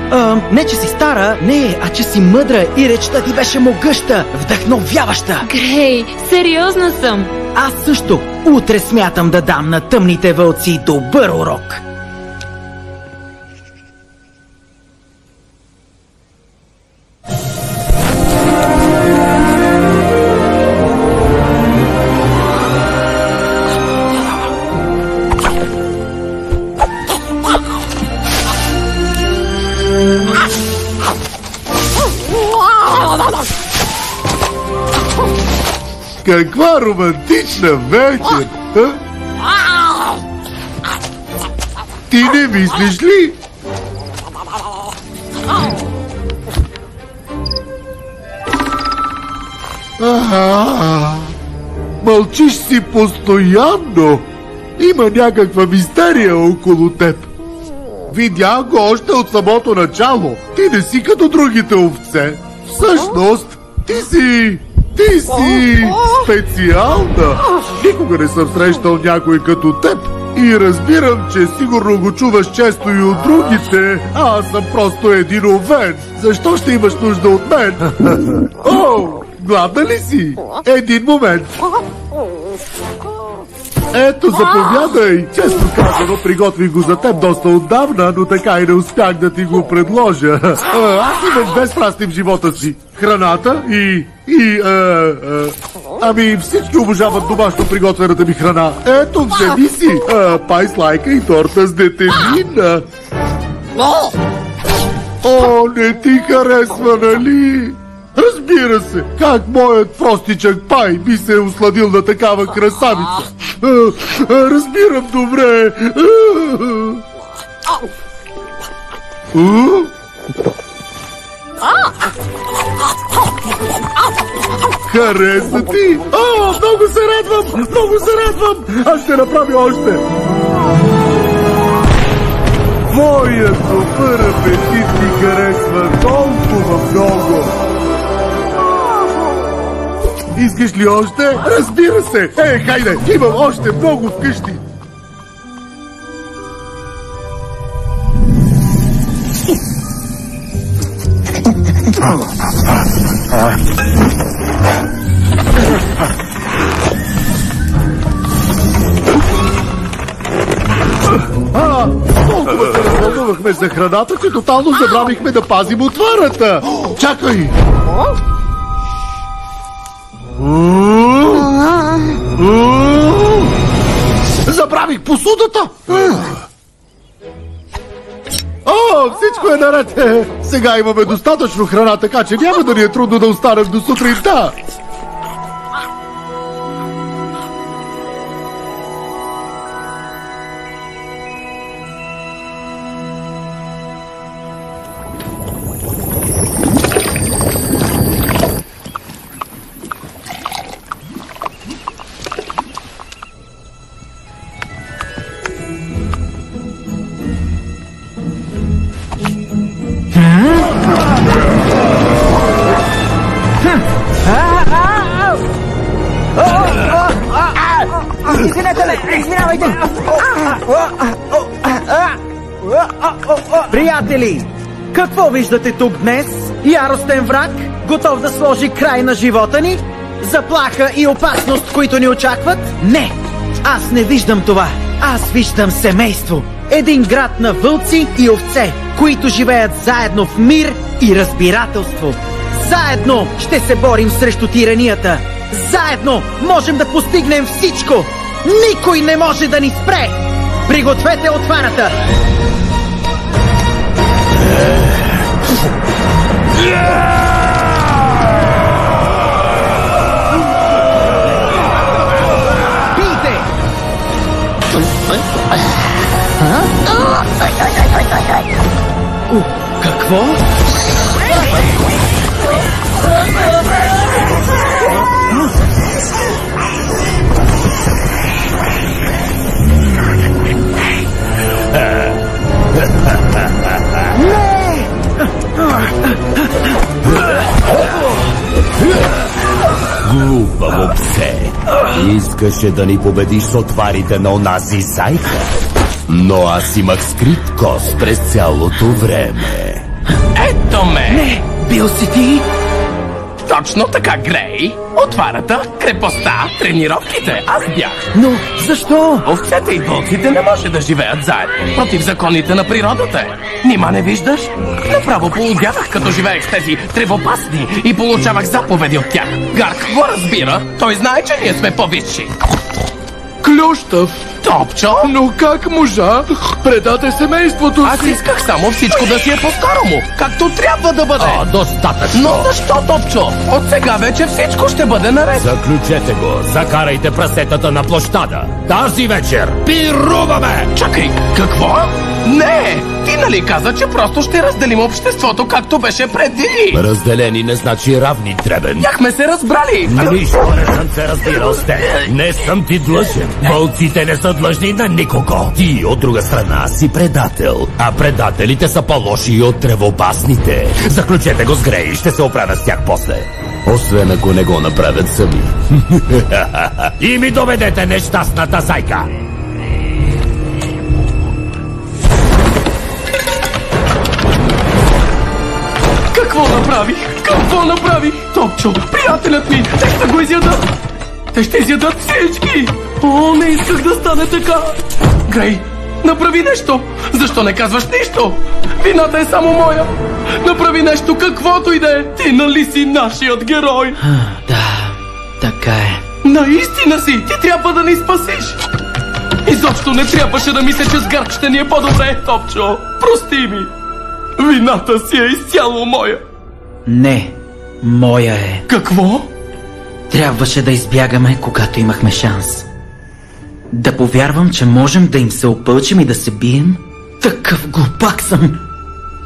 Не, че си стара, не, а че си мъдра и речта ти беше могъща, вдъхновяваща! Грей, сериозна съм! Аз също! Утре смятам да дам на тъмните вълци добър урок! Каква романтична вечер! Ти не мислиш ли? Мълчиш си постоянно. Има някаква мистерия около теб. Видях го още от самото начало. Ти не си като другите овце. Всъщност, ти си специална. Никога не съм срещал някой като теб. И разбирам, че сигурно го чуваш често и от другите. Аз съм просто един овен. Защо ще имаш нужда от мен? О, гладна ли си? Един момент. Ето, заповядай. Честно казано, приготвих го за теб доста отдавна, но така и не успях да ти го предложа. Аз имам две страсти в живота си. Храната Ами, всички обожават домашно приготвената ми храна. Ето, вземи си. Пай с лайка и торта с детелина. О, не ти харесва, нали? Разбира се, как моят простичък пай би се усладил на такава красавица. Разбирам добре. Хареса ти? О, много се радвам! Много се радвам! Аз ще направя още! Моят добър апетит ти харесва толкова много! Искаш ли още? Разбира се! Хайде! Имам още много вкъщи! Толкова се развълнувахме за храната, че тотално забравихме да пазим отварата. Чакай! Забравих посудата! О, всичко е наред! Сега имаме достатъчно храна, така че няма да ни е трудно да останем до сутринта. Приятели, какво виждате тук днес? Яростен враг, готов да сложи край на живота ни? Заплаха и опасност, които ни очакват? Не! Аз не виждам това. Аз виждам семейство. Един град на вълци и овце, които живеят заедно в мир и разбирателство. Заедно ще се борим срещу тиранията. Заедно можем да постигнем всичко. Никой не може да ни спре. Пригответе отварата. Пийте! Какво? Глупа въобще. Искаше да ни победиш с отварите на онази зайка. Но аз имах скрит коз през цялото време. Ето ме! Не, бил си ти? Точно така, Грей. Отварата, крепостта, тренировките. Аз бях. Но защо? Овцете и вълците не може да живеят заедно. Против законите на природата. Нима не виждаш? Направо полудявах, като живеех с тези тревопасни и получавах заповеди от тях. Гарк го разбира. Той знае, че ние сме по-висши. Клющав. Топчо? Но как можа? Предаде семейството си. Аз исках само всичко да си е по-старому, както трябва да бъде. Достатъчно. Но защо, Топчо? От сега вече всичко ще бъде наред. Заключете го. Закарайте прасетата на площада. Тази вечер пируваме! Чакай, какво? Не! Ти нали каза, че просто ще разделим обществото, както беше преди? Разделени не значи равни, Дребен. Бяхме се разбрали. Нищо не съм се разбирал с теб. Не съм ти длъжен. Вълците не са длъжни на никого. Ти, от друга страна, си предател. А предателите са по-лоши и от тревопасните. Заключете го с Грей, ще се оправя с тях после. Освен ако не го направят сами. И ми доведете нещастната зайка. Какво направих? Топчо, приятелят ми, те ще го изядат. Те ще изядат всички. О, не исках да стане така. Грей, направи нещо. Защо не казваш нищо? Вината е само моя. Направи нещо, каквото и да е. Ти нали си нашият герой? Да, така е. Наистина си, ти трябва да ни спасиш. Изобщо не трябваше да мисля, че с Гарк ще ни е по-добре, Топчо. Прости ми. Вината си е изцяло моя. Не, моя е. Какво? Трябваше да избягаме, когато имахме шанс. Да повярвам, че можем да им се опълчим и да се бием? Такъв глупак съм.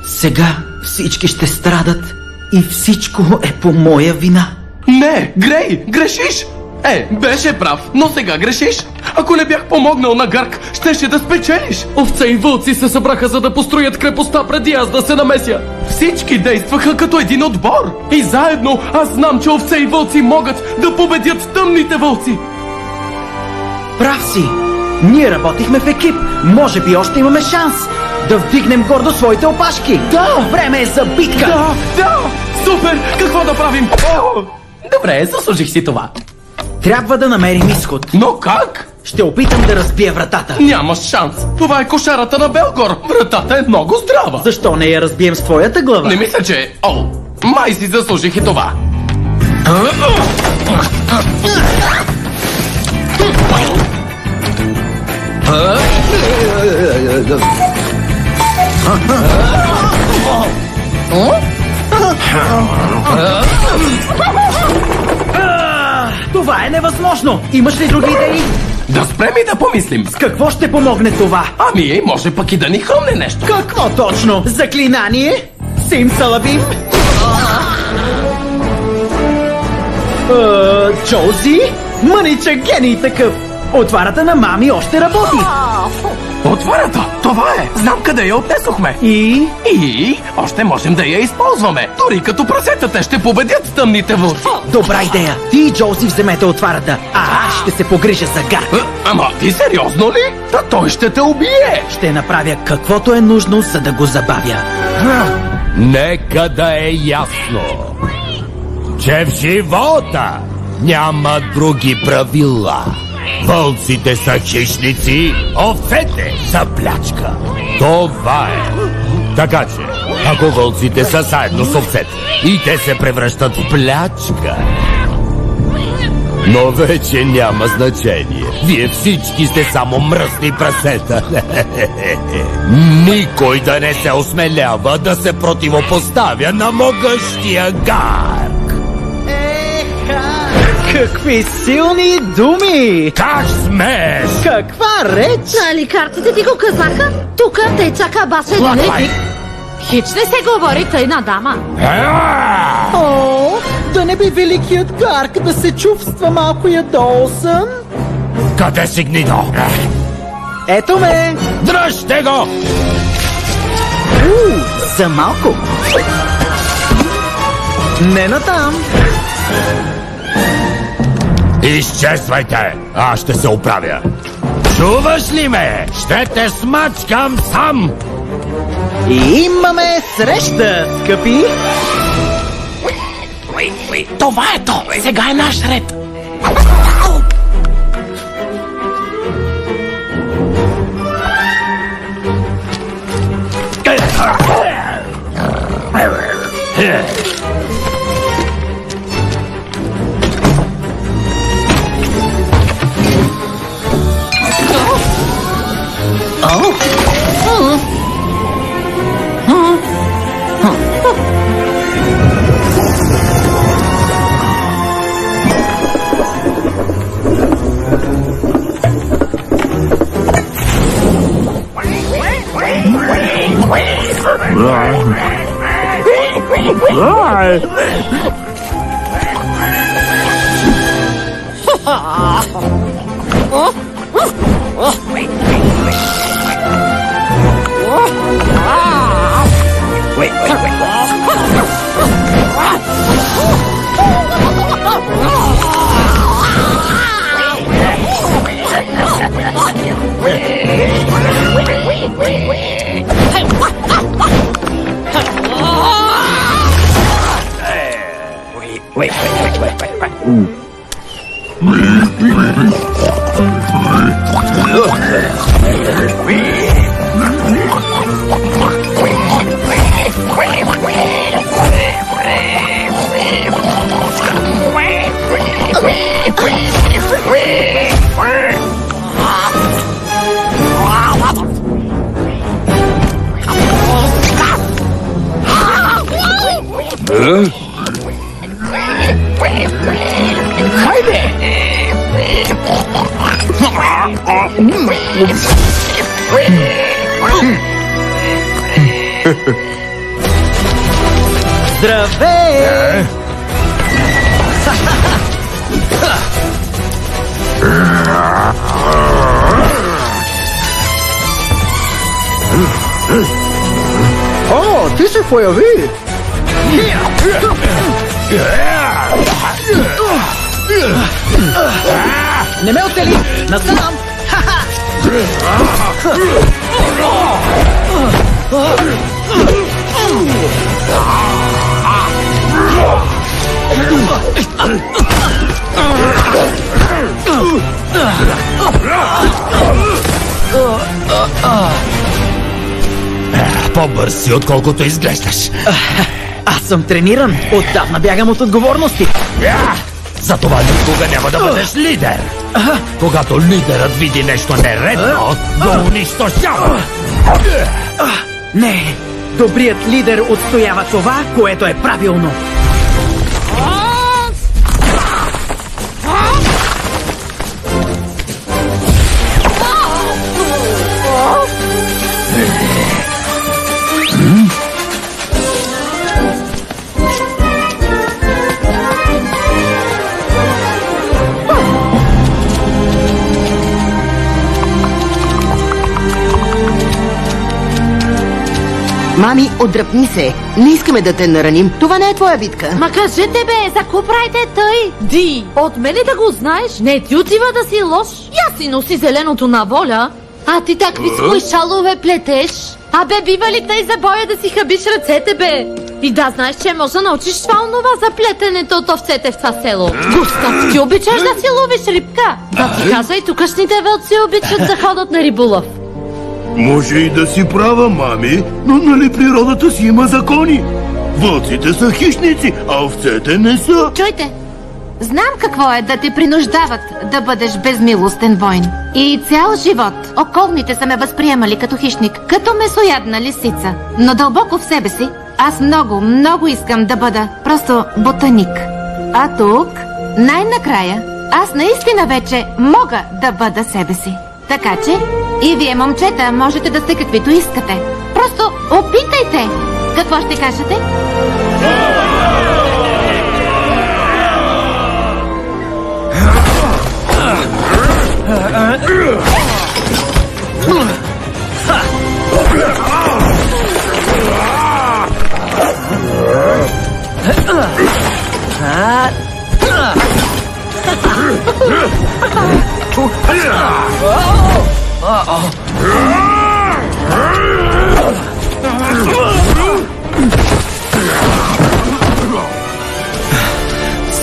Сега всички ще страдат и всичко е по моя вина. Не, Грей, грешиш! Беше прав, но сега грешиш. Ако не бях помогнал на Гарк, щеше да спечелиш. Овце и вълци се събраха, за да построят крепостта преди аз да се намеся. Всички действаха като един отбор. И заедно аз знам, че овце и вълци могат да победят тъмните вълци. Прав си. Ние работихме в екип. Може би още имаме шанс да вдигнем гордо своите опашки. Да! Време е за битка. Да! Супер! Какво да правим? Добре, заслужих си това. Трябва да намерим изход. Но как? Ще опитам да разбия вратата. Нямаш шанс. Това е кошарата на Белгор. Вратата е много здрава. Защо не я разбием с твоята глава? Не мисля, че... май си заслужих и това. Това е невъзможно! Имаш ли други идеи? Да спрем и да помислим. С какво ще помогне това? Може пък и да ни хрумне нещо. Какво точно? Заклинание? Симсалабим? Джози? Мъничък гений такъв! Отварата на мами още работи! Отварата? Това е! Знам къде я отнесохме! И още можем да я използваме! Дори като прасетата ще победят тъмните вълци! Добра идея! Ти и Джози вземете отварата, а аз ще се погрижа за Гарк! Ама ти сериозно ли? Да той ще те убие! Ще направя каквото е нужно, за да го забавя! Нека да е ясно, че в живота няма други правила. Вълците са хищници, овцете са плячка. Това е. Така че, ако вълците са заедно с овцете и те се превръщат в плячка, но вече няма значение. Вие всички сте само мръсни прасета. Никой да не се осмелява да се противопоставя на могъщия Гарк. Какви силни думи! Как смеш? Каква реч? Нали картите ти го казаха? Тук те чака баш един епик. Хич не се говори тъй на дама. О, да не би великият Гарк да се чувства малко ядосън? Къде си, гнидо? Ето ме! Дръжте го! За малко! Не натам! Изчезвайте! Аз ще се оправя! Чуваш ли ме? Ще те смачкам сам! И имаме среща, скъпи! Това е то! Сега е наш ред! Здравей! О, ти се появи! Не ме оцели! Насам! По-бърз си, отколкото изглеждаш. Аз съм трениран. Отдавна бягам от отговорности. Затова никога няма да бъдеш лидер. Когато лидерът види нещо нередно, го унищожава. Не, добрият лидер отстоява това, което е правилно. Мами, отдръпни се. Не искаме да те нараним. Това не е твоя битка. Ма кажете бе, за ко правите тъй? Ди, от мене да го знаеш? Не ти отива да си лош. Я си носи зеленото на воля. А ти такви свои шалове плетеш. Абе, бива ли тъй за боя да си хабиш ръцете, бе? И да знаеш, че може да научиш това онова за плетенето от овцете в това село. Густав, ти обичаш да си ловиш рибка? Да ти казва, и тукашните вълци обичат да ходят на риболов. Може и да си права, мами, но нали природата си има закони? Вълците са хищници, а овцете не са. Чуйте, знам какво е да те принуждават да бъдеш безмилостен войн. И цял живот околните са ме възприемали като хищник, като месоядна лисица. Но дълбоко в себе си, аз много, много искам да бъда просто ботаник. А тук, най-накрая, аз наистина вече мога да бъда себе си. Така че и вие, момчета, можете да сте каквито искате. Просто опитайте! Какво ще кажете?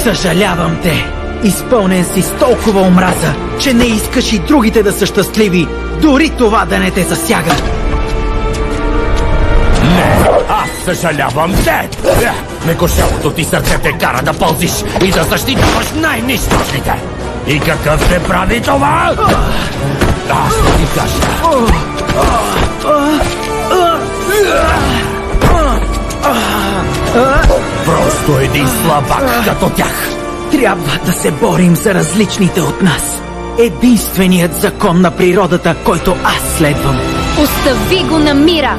Съжалявам те. Изпълнен си с толкова омраза, че не искаш и другите да са щастливи, дори това да не те засяга. Не, аз съжалявам те. Мекошелото ти сърце те кара да пълзиш и да защитаваш най-нищожните. И какъв те прави това? Аз ще ти кажа. Просто един слабак като тях. Трябва да се борим за различните от нас. Единственият закон на природата, който аз следвам. Остави го на мира!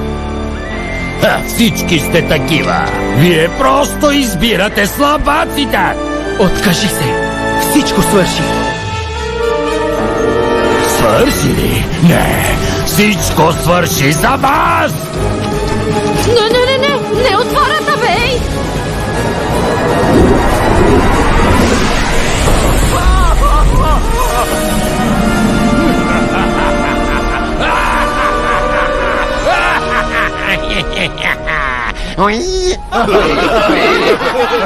Всички сте такива. Вие просто избирате слабаците. Откажи се. Всичко свърши. Свърши ли? Не. Всичко свърши за вас. Не отвората, бей!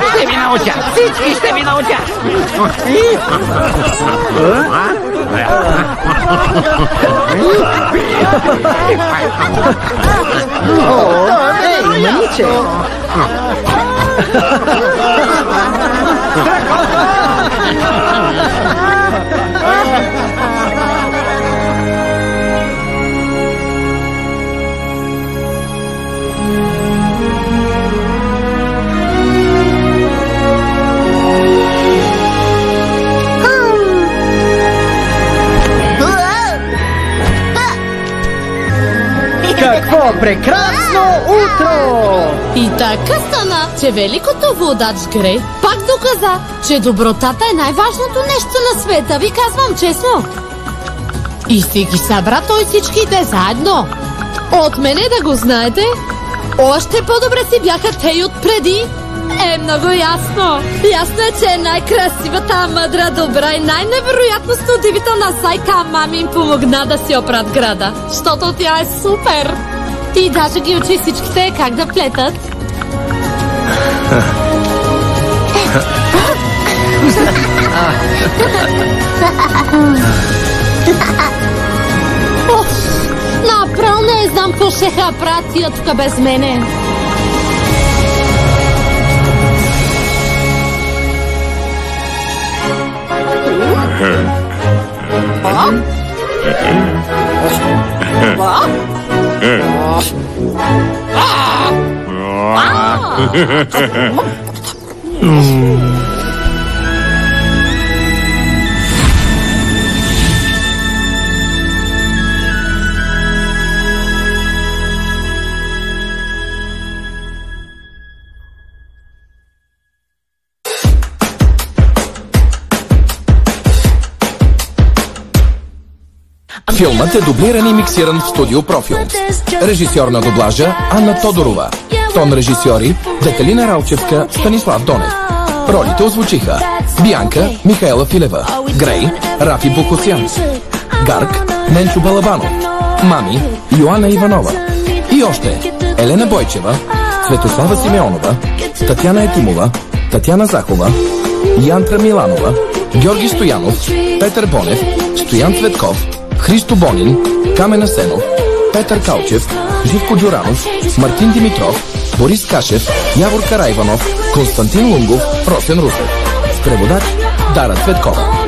Ще ви науча! Всички ще ви науча! Ей, маниче! Какво прекрасно утро! И така стана, че великото водач Грей пак доказа, че добротата е най-важното нещо на света, ви казвам честно. И си ги събра той всичките заедно. От мене да го знаете, още по-добре си бяха те и отпреди. Е, много ясно. Ясно е, че е най-красивата, мъдра, добра и най-невероятно удивителна зайка мами им помогна да си оправят града. Защото тя е супер. И даже ги учи всичките как да плетат. Направо не знам какво ще правят тия тук без мене. Филмът е дублиран и миксиран в студио Профил. Режисьор на дублажа Анна Тодорова. Тон режисьори Детелина Ралчевска, Станислав Донев. Ролите озвучиха Бянка Михаела Филева, Грей Рафи Бокосян, Гарк Ненчо Балабанов, Мами Йоанна Иванова. И още Елена Бойчева, Светослава Симеонова, Татяна Етимова, Татяна Захова, Янтра Миланова, Георги Стоянов, Петър Бонев, Стоян Цветков, Христо Бонин, Камен Асенов, Петър Калчев, Живко Джуранов, Мартин Димитров, Борис Кашев, Явор Карайванов, Константин Лунгов, Росен Русев. С преводач Дара Цветкова.